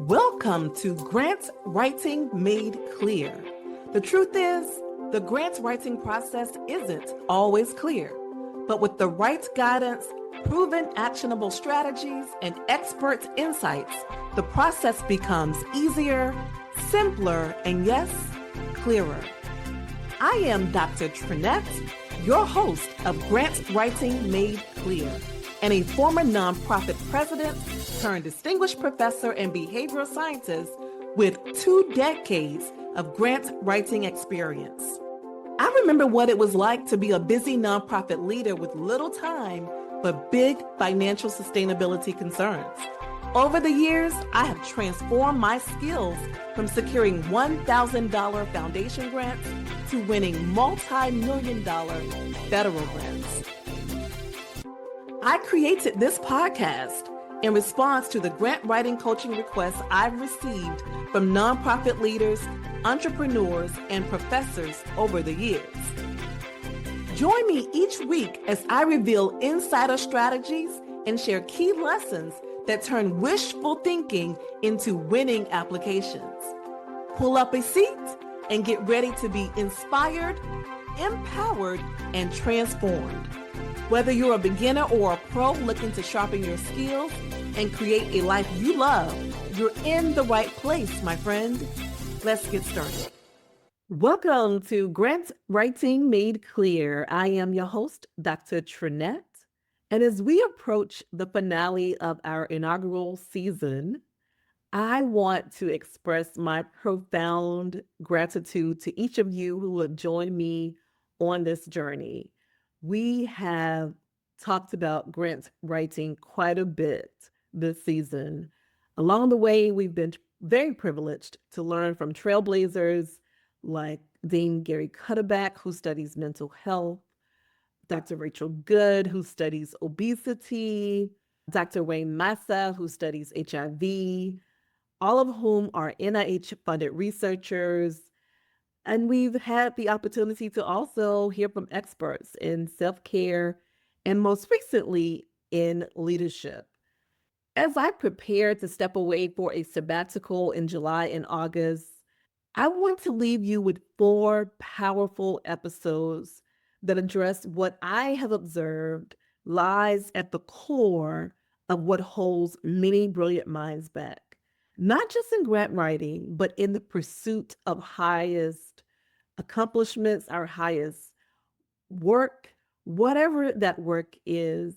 Welcome to Grant Writing Made Clear. The truth is, the grant writing process isn't always clear, but with the right guidance, proven actionable strategies, and expert insights, the process becomes easier, simpler, and yes, clearer. I am Dr. Trinette, your host of Grant Writing Made Clear, and a former nonprofit president turned distinguished professor and behavioral scientist with 2 decades of grant writing experience. I remember what it was like to be a busy nonprofit leader with little time but big financial sustainability concerns. Over the years, I have transformed my skills from securing $1,000 foundation grants to winning multi-million-dollar federal grants. I created this podcast in response to the grant writing coaching requests I've received from nonprofit leaders, entrepreneurs, and professors over the years. Join me each week as I reveal insider strategies and share key lessons that turn wishful thinking into winning applications. Pull up a seat and get ready to be inspired, empowered, and transformed. Whether you're a beginner or a pro looking to sharpen your skills and create a life you love, you're in the right place, my friend. Let's get started. Welcome to Grant Writing Made Clear. I am your host, Dr. Trinette. And as we approach the finale of our inaugural season, I want to express my profound gratitude to each of you who will join me on this journey. We have talked about grant writing quite a bit this season. Along the way, we've been very privileged to learn from trailblazers like Dean Gary Cutterback, who studies mental health, Dr. Rachel Good, who studies obesity, Dr. Wayne Massa, who studies HIV, all of whom are NIH-funded researchers. And we've had the opportunity to also hear from experts in self-care and most recently in leadership. As I prepare to step away for a sabbatical in July and August, I want to leave you with 4 powerful episodes that address what I have observed lies at the core of what holds many brilliant minds back, not just in grant writing, but in the pursuit of highest accomplishments, our highest work, whatever that work is.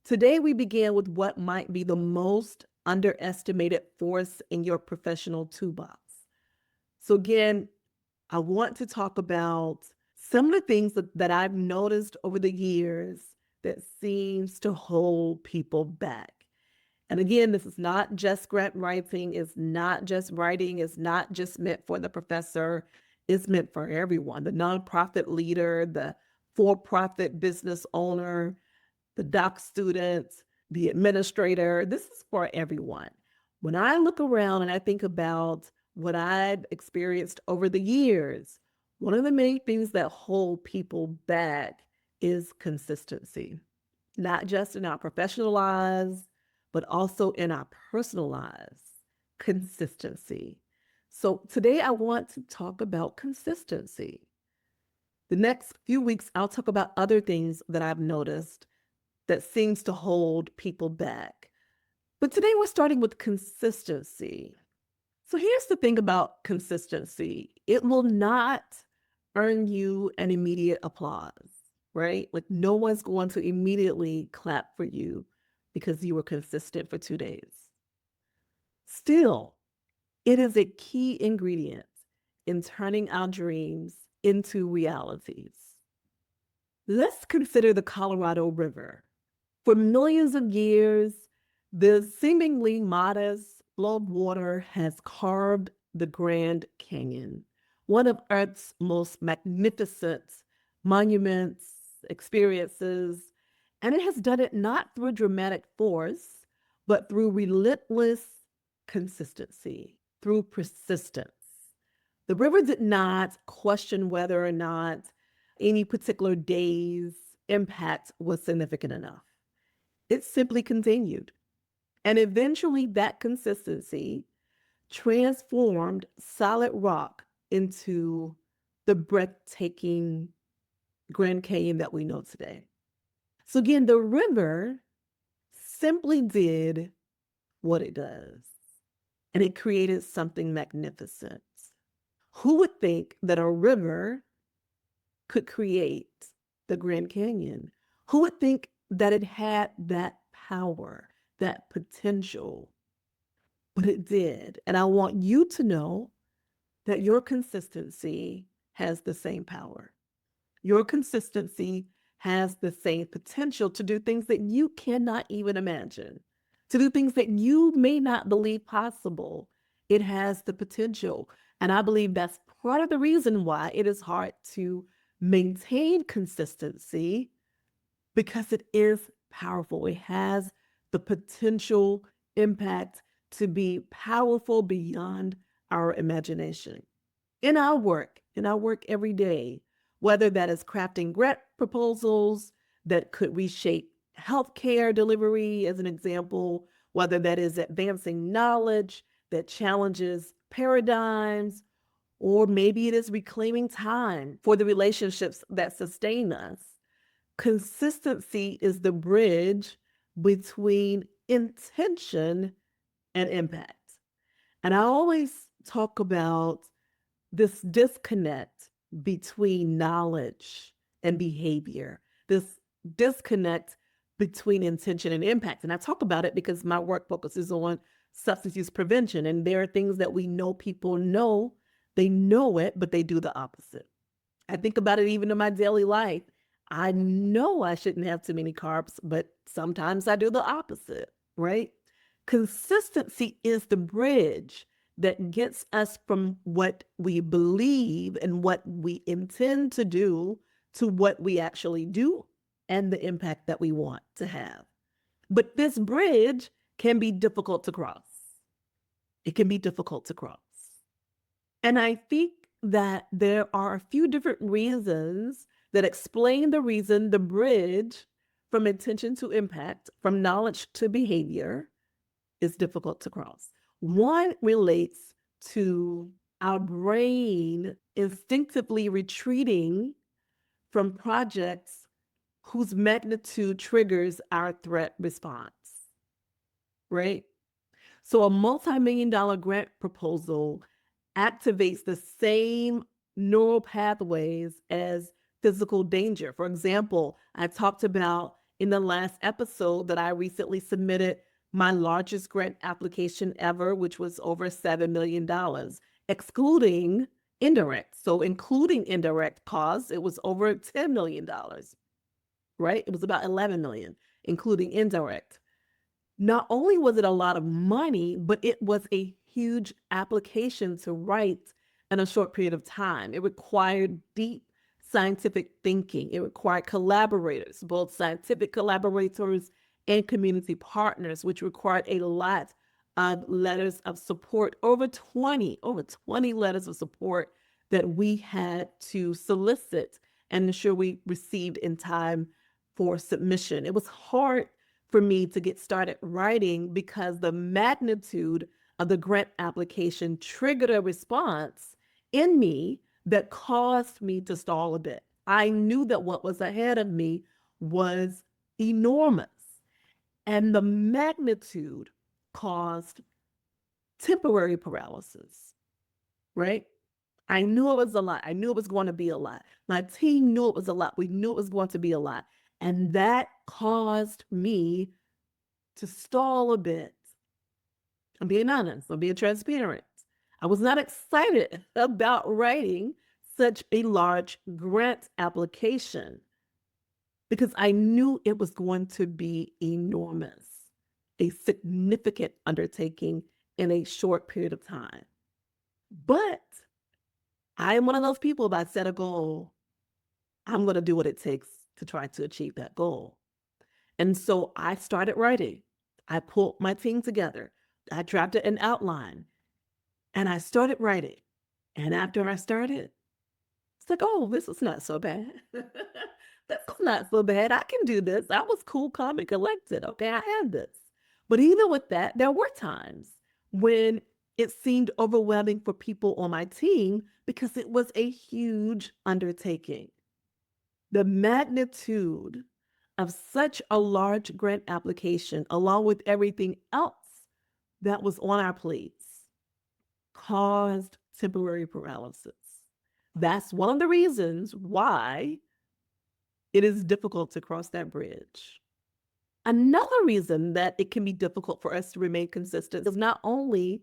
Today, we begin with what might be the most underestimated force in your professional toolbox. So again, I want to talk about some of the things that I've noticed over the years that seems to hold people back. And again, this is not just grant writing, it's not just writing, it's not just meant for the professor, it's meant for everyone, the nonprofit leader, the for-profit business owner, the doc student, the administrator. This is for everyone. When I look around and I think about what I've experienced over the years, one of the main things that hold people back is consistency, not just in our professional lives, but also in our personal lives. Consistency. So today I want to talk about consistency. The next few weeks, I'll talk about other things that I've noticed that seems to hold people back. But today we're starting with consistency. So here's the thing about consistency. It will not earn you an immediate applause, right? Like no one's going to immediately clap for you because you were consistent for 2 days. Still, it is a key ingredient in turning our dreams into realities. Let's consider the Colorado River. For millions of years, the seemingly modest flow of water has carved the Grand Canyon, one of Earth's most magnificent monuments, experiences, and it has done it not through dramatic force, but through relentless consistency, through persistence. The river did not question whether or not any particular day's impact was significant enough. It simply continued. And eventually that consistency transformed solid rock into the breathtaking Grand Canyon that we know today. So again, the river simply did what it does, and it created something magnificent. Who would think that a river could create the Grand Canyon? Who would think that it had that power, that potential? But it did. And I want you to know that your consistency has the same power. Your consistency has the same potential to do things that you cannot even imagine, to do things that you may not believe possible. It has the potential. And I believe that's part of the reason why it is hard to maintain consistency, because it is powerful. It has the potential impact to be powerful beyond our imagination. In our work every day, whether that is crafting grant proposals that could reshape healthcare delivery, as an example, whether that is advancing knowledge that challenges paradigms, or maybe it is reclaiming time for the relationships that sustain us. Consistency is the bridge between intention and impact. And I always talk about this disconnect between knowledge and behavior, this disconnect between intention and impact. And I talk about it because my work focuses on substance use prevention. And there are things that we know people know, they know it, but they do the opposite. I think about it even in my daily life. I know I shouldn't have too many carbs, but sometimes I do the opposite, right? Consistency is the bridge that gets us from what we believe and what we intend to do to what we actually do and the impact that we want to have. But this bridge can be difficult to cross. It can be difficult to cross. And I think that there are a few different reasons that explain the reason the bridge from intention to impact, from knowledge to behavior, is difficult to cross. One relates to our brain instinctively retreating from projects whose magnitude triggers our threat response, right? So a multi-million-dollar grant proposal activates the same neural pathways as physical danger. For example, I talked about in the last episode that I recently submitted my largest grant application ever, which was over $7 million, excluding indirect. So including indirect costs, it was over $10 million, right? It was about 11 million, including indirect. Not only was it a lot of money, but it was a huge application to write in a short period of time. It required deep scientific thinking. It required collaborators, both scientific collaborators and community partners, which required a lot of letters of support, over 20 letters of support that we had to solicit and ensure we received in time for submission. It was hard for me to get started writing because the magnitude of the grant application triggered a response in me that caused me to stall a bit. I knew that what was ahead of me was enormous, and the magnitude caused temporary paralysis, right? I knew it was a lot. I knew it was going to be a lot. My team knew it was a lot. We knew it was going to be a lot. And that caused me to stall a bit. I'm being honest. I'm being transparent. I was not excited about writing such a large grant application because I knew it was going to be enormous, a significant undertaking in a short period of time. But I am one of those people that set a goal. I'm going to do what it takes to try to achieve that goal. And so I started writing. I pulled my team together. I drafted an outline and I started writing. And after I started, it's like, oh, this is not so bad. That's not so bad. I can do this. I was cool, calm, and collected. Okay, I had this. But even with that, there were times when It seemed overwhelming for people on my team because it was a huge undertaking. The magnitude of such a large grant application, along with everything else that was on our plates, caused temporary paralysis. That's one of the reasons why it is difficult to cross that bridge. Another reason that it can be difficult for us to remain consistent is not only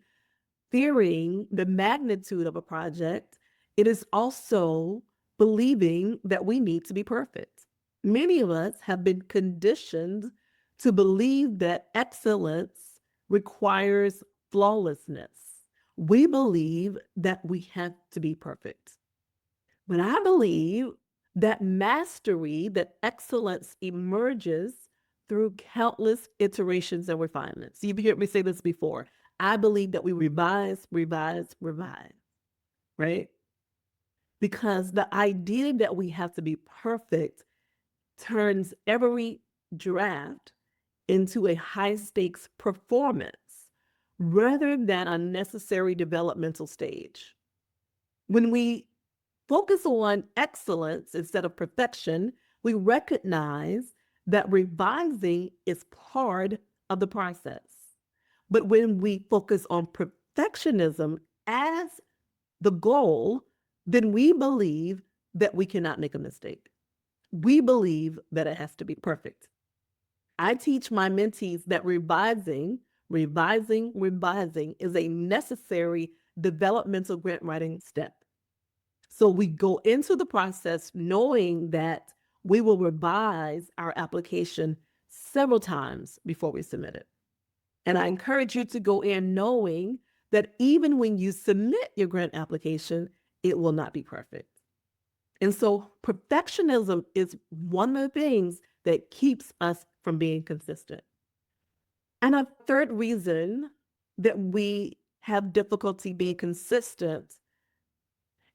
fearing the magnitude of a project, it is also believing that we need to be perfect. Many of us have been conditioned to believe that excellence requires flawlessness. We believe that we have to be perfect. But I believe that mastery, that excellence emerges through countless iterations and refinements. You've heard me say this before. I believe that we revise, right? Because the idea that we have to be perfect turns every draft into a high stakes performance rather than a necessary developmental stage. When we focus on excellence instead of perfection, we recognize that revising is part of the process. But when we focus on perfectionism as the goal, then we believe that we cannot make a mistake. We believe that it has to be perfect. I teach my mentees that revising is a necessary developmental grant writing step. So we go into the process knowing that we will revise our application several times before we submit it. And I encourage you to go in knowing that even when you submit your grant application, it will not be perfect. And so perfectionism is one of the things that keeps us from being consistent. And a third reason that we have difficulty being consistent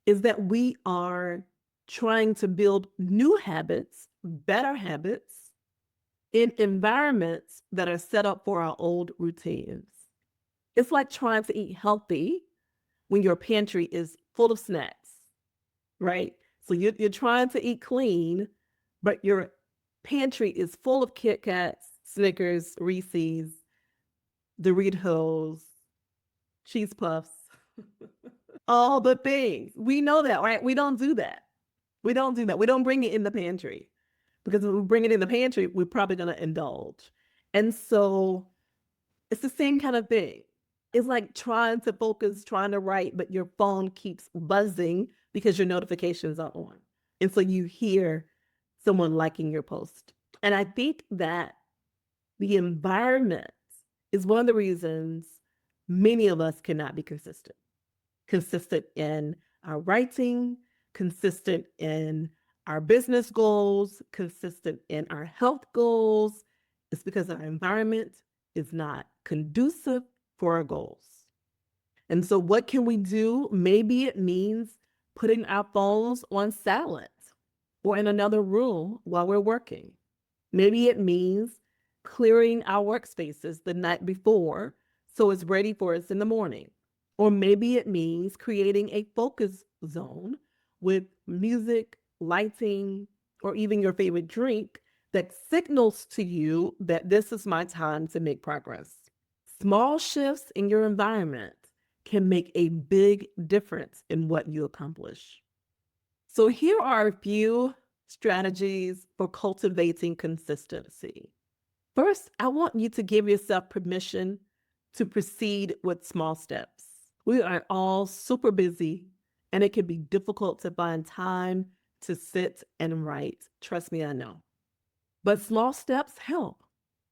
is that we are trying to build new habits, better habits, in environments that are set up for our old routines. It's like trying to eat healthy when your pantry is full of snacks, right? So you're trying to eat clean, but your pantry is full of Kit Kats, Snickers, Reese's, Doritos, Cheese Puffs, all the things. We know that, right? We don't do that. We don't do that. We don't bring it in the pantry because if we bring it in the pantry, we're probably going to indulge. And so it's the same kind of thing. It's like trying to focus, trying to write, but your phone keeps buzzing because your notifications are on. And so you hear someone liking your post. And I think that the environment is one of the reasons many of us cannot be consistent. Consistent in our writing, consistent in our business goals, consistent in our health goals. It's because our environment is not conducive for our goals. And so what can we do? Maybe it means putting our phones on silent or in another room while we're working. Maybe it means clearing our workspaces the night before so it's ready for us in the morning. Or maybe it means creating a focus zone with music, lighting, or even your favorite drink that signals to you that this is my time to make progress. Small shifts in your environment can make a big difference in what you accomplish. So here are a few strategies for cultivating consistency. First, I want you to give yourself permission to proceed with small steps. We are all super busy, and it can be difficult to find time to sit and write. Trust me, I know. But small steps help.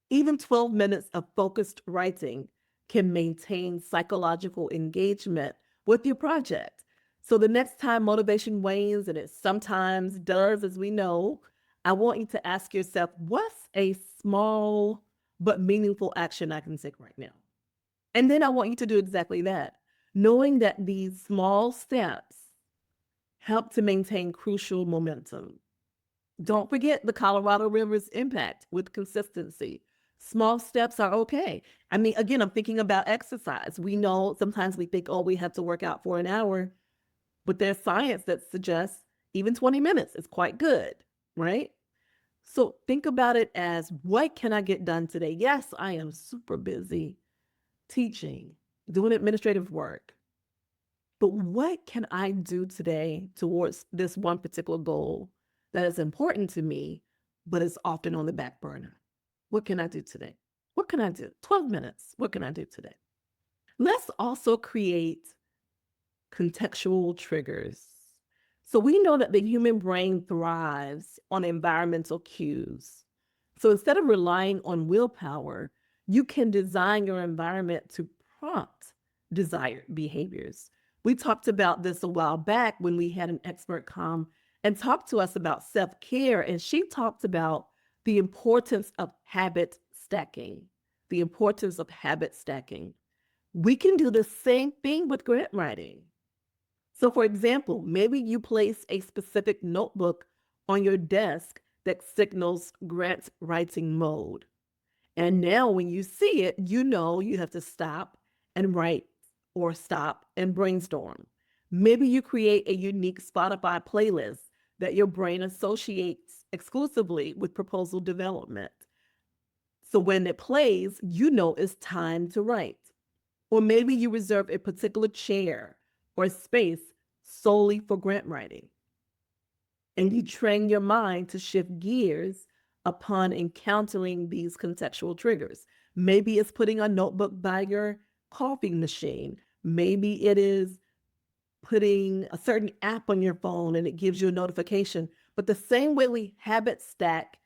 Even 12 minutes of focused writing can maintain psychological engagement with your project. So the next time motivation wanes, and it sometimes does, as we know, I want you to ask yourself, what's a small but meaningful action I can take right now? And then I want you to do exactly that, knowing that these small steps help to maintain crucial momentum. Don't forget the Colorado River's impact with consistency. Small steps are okay. I mean, again, I'm thinking about exercise. We know sometimes we think, oh, we have to work out for an hour, but there's science that suggests even 20 minutes is quite good, right? So think about it as, what can I get done today? Yes, I am super busy teaching, doing administrative work, but what can I do today towards this one particular goal that is important to me, but is often on the back burner? What can I do today? What can I do? 12 minutes. What can I do today? Let's also create contextual triggers. So we know that the human brain thrives on environmental cues. So instead of relying on willpower, you can design your environment to prompt desired behaviors. We talked about this a while back when we had an expert come and talk to us about self-care, and she talked about the importance of habit stacking. The importance of habit stacking. We can do the same thing with grant writing. So, for example, maybe you place a specific notebook on your desk that signals grant writing mode. And now, when you see it, you know you have to stop and write or stop and brainstorm. Maybe you create a unique Spotify playlist that your brain associates exclusively with proposal development. So, when it plays, you know it's time to write. Or maybe you reserve a particular chair or space solely for grant writing. And you train your mind to shift gears upon encountering these contextual triggers. Maybe it's putting a notebook by your coffee machine. Maybe it is putting a certain app on your phone and it gives you a notification. But the same way we habit stack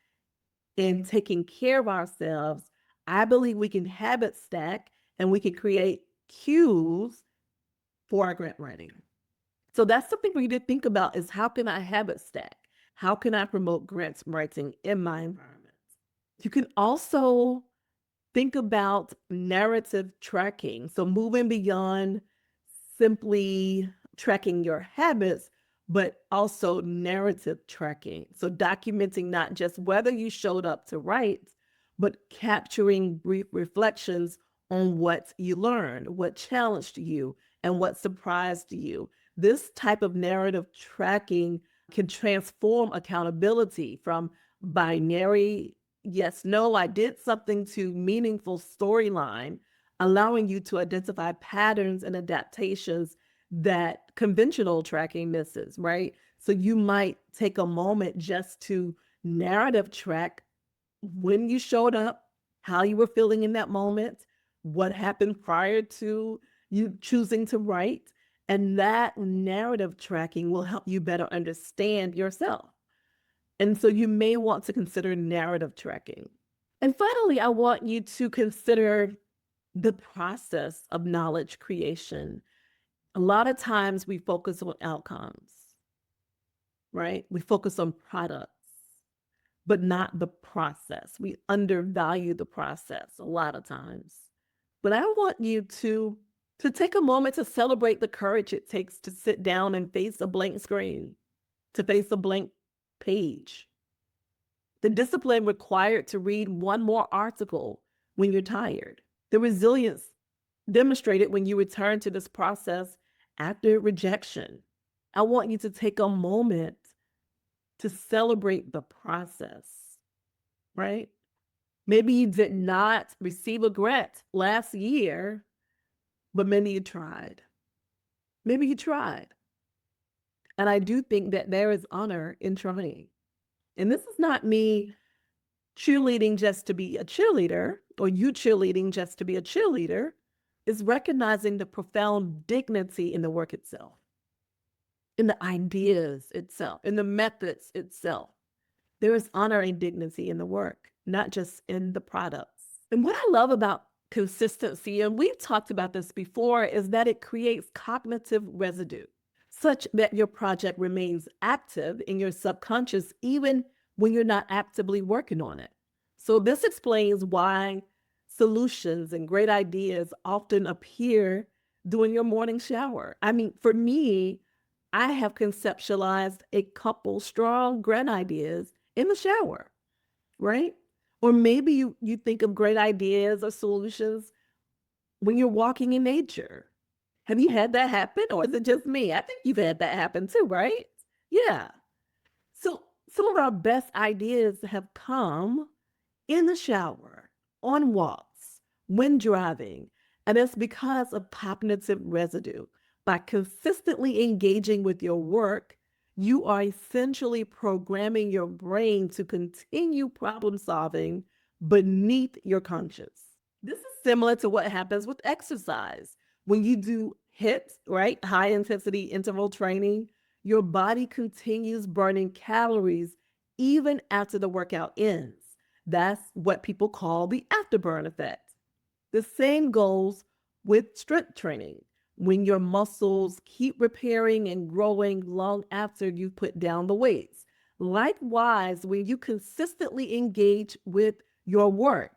in taking care of ourselves, I believe we can habit stack and we can create cues for our grant writing. So that's something for you to think about, is how can I habit stack? How can I promote grant writing in my environment? You can also think about narrative tracking. So moving beyond simply tracking your habits, but also narrative tracking. So documenting not just whether you showed up to write, but capturing brief reflections on what you learned, what challenged you, and what surprised you. This type of narrative tracking can transform accountability from binary, yes, no, I did something, to meaningful storyline, allowing you to identify patterns and adaptations that conventional tracking misses, right? So you might take a moment just to narrative track when you showed up, how you were feeling in that moment, what happened prior to you choosing to write. And that narrative tracking will help you better understand yourself. And so you may want to consider narrative tracking. And finally, I want you to consider the process of knowledge creation. A lot of times we focus on outcomes, right? We focus on products, but not the process. We undervalue the process a lot of times. But I want you to take a moment to celebrate the courage it takes to sit down and face a blank screen, to face a blank page. The discipline required to read one more article when you're tired. The resilience demonstrated when you return to this process after rejection. I want you to take a moment to celebrate the process, right? Maybe you did not receive a grant last year, but maybe you tried. Maybe you tried. And I do think that there is honor in trying. And this is not me cheerleading just to be a cheerleader, or you cheerleading just to be a cheerleader. Is recognizing the profound dignity in the work itself, in the ideas itself, in the methods itself. There is honor and dignity in the work, not just in the products. And what I love about consistency, and we've talked about this before, is that it creates cognitive residue, such that your project remains active in your subconscious even when you're not actively working on it. So this explains why solutions and great ideas often appear during your morning shower. I mean, for me, I have conceptualized a couple strong grant ideas in the shower, right? Or maybe you think of great ideas or solutions when you're walking in nature. Have you had that happen, or is it just me? I think you've had that happen too, right? Yeah. So some of our best ideas have come in the shower, on walks, when driving, and it's because of cognitive residue. By consistently engaging with your work, you are essentially programming your brain to continue problem solving beneath your conscious. This is similar to what happens with exercise. When you do HIIT, right? High intensity interval training, your body continues burning calories even after the workout ends. That's what people call the afterburn effect. The same goes with strength training. When your muscles keep repairing and growing long after you put down the weights. Likewise, when you consistently engage with your work,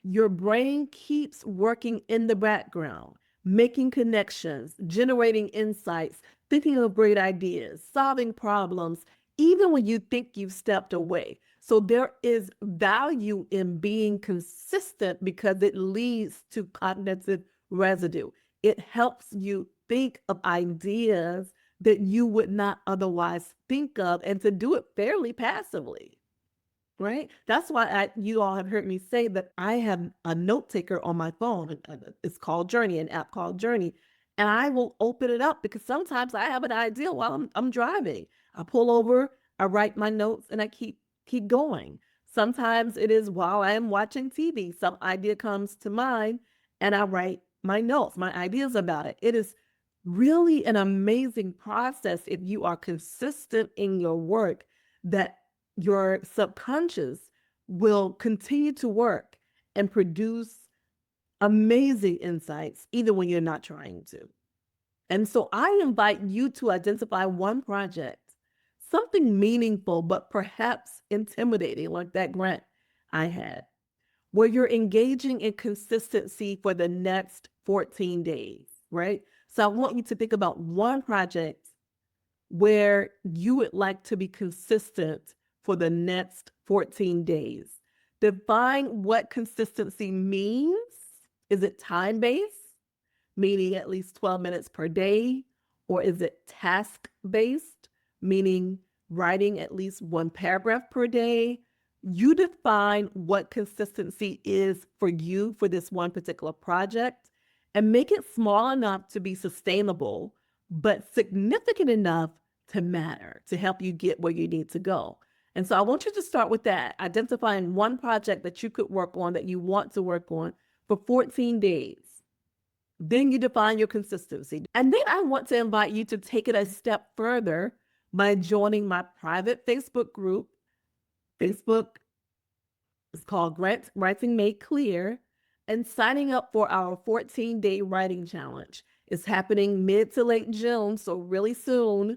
your brain keeps working in the background, making connections, generating insights, thinking of great ideas, solving problems, even when you think you've stepped away. So there is value in being consistent because it leads to cognitive residue. It helps you think of ideas that you would not otherwise think of, and to do it fairly passively. Right? That's why you all have heard me say that I have a note taker on my phone. It's called Journey, an app called Journey. And I will open it up because sometimes I have an idea while I'm driving. I pull over, I write my notes, and I keep going. Sometimes it is while I am watching TV, some idea comes to mind, and I write my notes, my ideas about it. It is really an amazing process if you are consistent in your work, that your subconscious will continue to work and produce amazing insights, even when you're not trying to. And so I invite you to identify one project, something meaningful, but perhaps intimidating, like that grant I had, where you're engaging in consistency for the next 14 days, right? So I want you to think about one project where you would like to be consistent for the next 14 days. Define what consistency means. Is it time based, meaning at least 12 minutes per day? Or is it task based, meaning writing at least one paragraph per day? You define what consistency is for you for this one particular project and make it small enough to be sustainable, but significant enough to matter, to help you get where you need to go. And so I want you to start with that, identifying one project that you could work on, that you want to work on for 14 days. Then you define your consistency. And then I want to invite you to take it a step further by joining my private Facebook group. Facebook is called Grant Writing Made Clear, and signing up for our 14-day writing challenge. It's happening mid to late June, so really soon,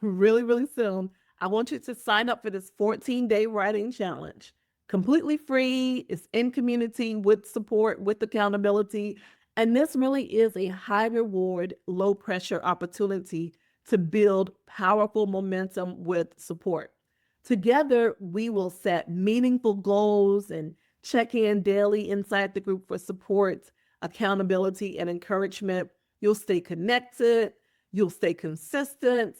really soon. I want you to sign up for this 14-day writing challenge. Completely free. It's in community with support, with accountability. And this really is a high reward, low pressure opportunity to build powerful momentum with support. Together, we will set meaningful goals and check in daily inside the group for support, accountability, and encouragement. You'll stay connected, you'll stay consistent,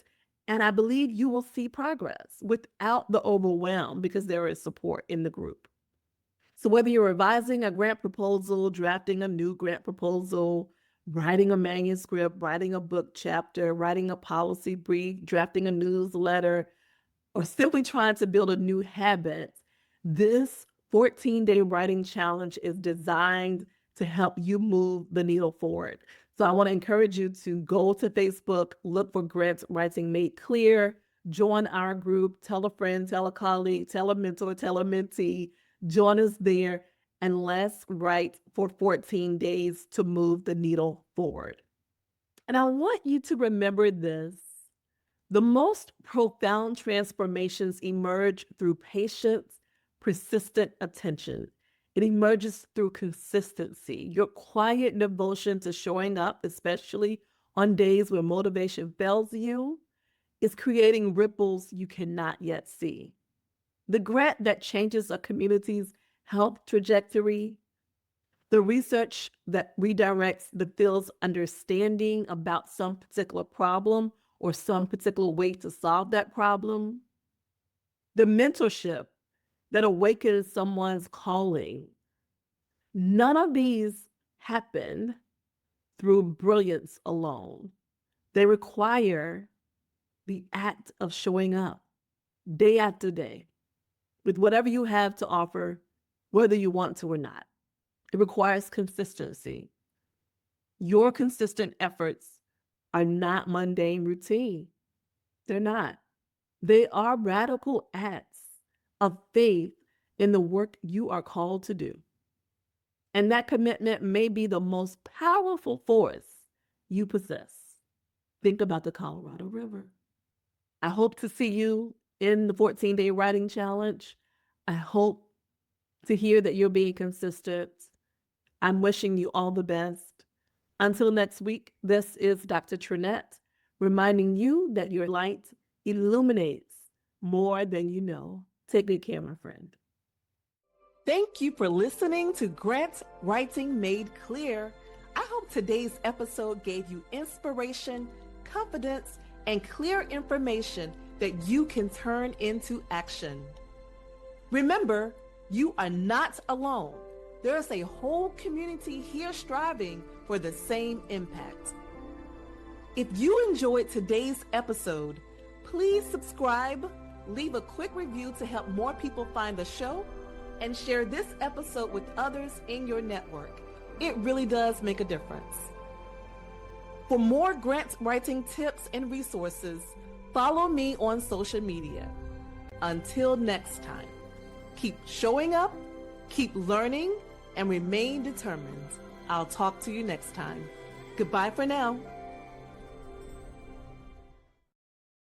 and I believe you will see progress without the overwhelm because there is support in the group. So whether you're revising a grant proposal, drafting a new grant proposal, writing a manuscript, writing a book chapter, writing a policy brief, drafting a newsletter, or simply trying to build a new habit, this 14-day writing challenge is designed to help you move the needle forward. So I want to encourage you to go to Facebook, look for Grant Writing Made Clear, join our group, tell a friend, tell a colleague, tell a mentor, tell a mentee, join us there, and let's write for 14 days to move the needle forward. And I want you to remember this. The most profound transformations emerge through patience, persistent attention. It emerges through consistency, your quiet devotion to showing up, especially on days where motivation fails you, is creating ripples you cannot yet see. The grant that changes a community's health trajectory, the research that redirects the field's understanding about some particular problem or some particular way to solve that problem, the mentorship that awakens someone's calling. None of these happen through brilliance alone. They require the act of showing up day after day with whatever you have to offer, whether you want to or not. It requires consistency. Your consistent efforts are not mundane routine. They're not. They are radical acts of faith in the work you are called to do. And that commitment may be the most powerful force you possess. Think about the Colorado River. I hope to see you in the 14-day writing challenge. I hope to hear that you're being consistent. I'm wishing you all the best. Until next week, this is Dr. Trinette, reminding you that your light illuminates more than you know. Take good care, my friend. Thank you for listening to Grant Writing Made Clear. I hope today's episode gave you inspiration, confidence, and clear information that you can turn into action. Remember, you are not alone. There is a whole community here striving for the same impact. If you enjoyed today's episode, please subscribe, leave a quick review to help more people find the show, and share this episode with others in your network. It really does make a difference. For more grant writing tips and resources, follow me on social media. Until next time, keep showing up, keep learning, and remain determined. I'll talk to you next time. Goodbye for now.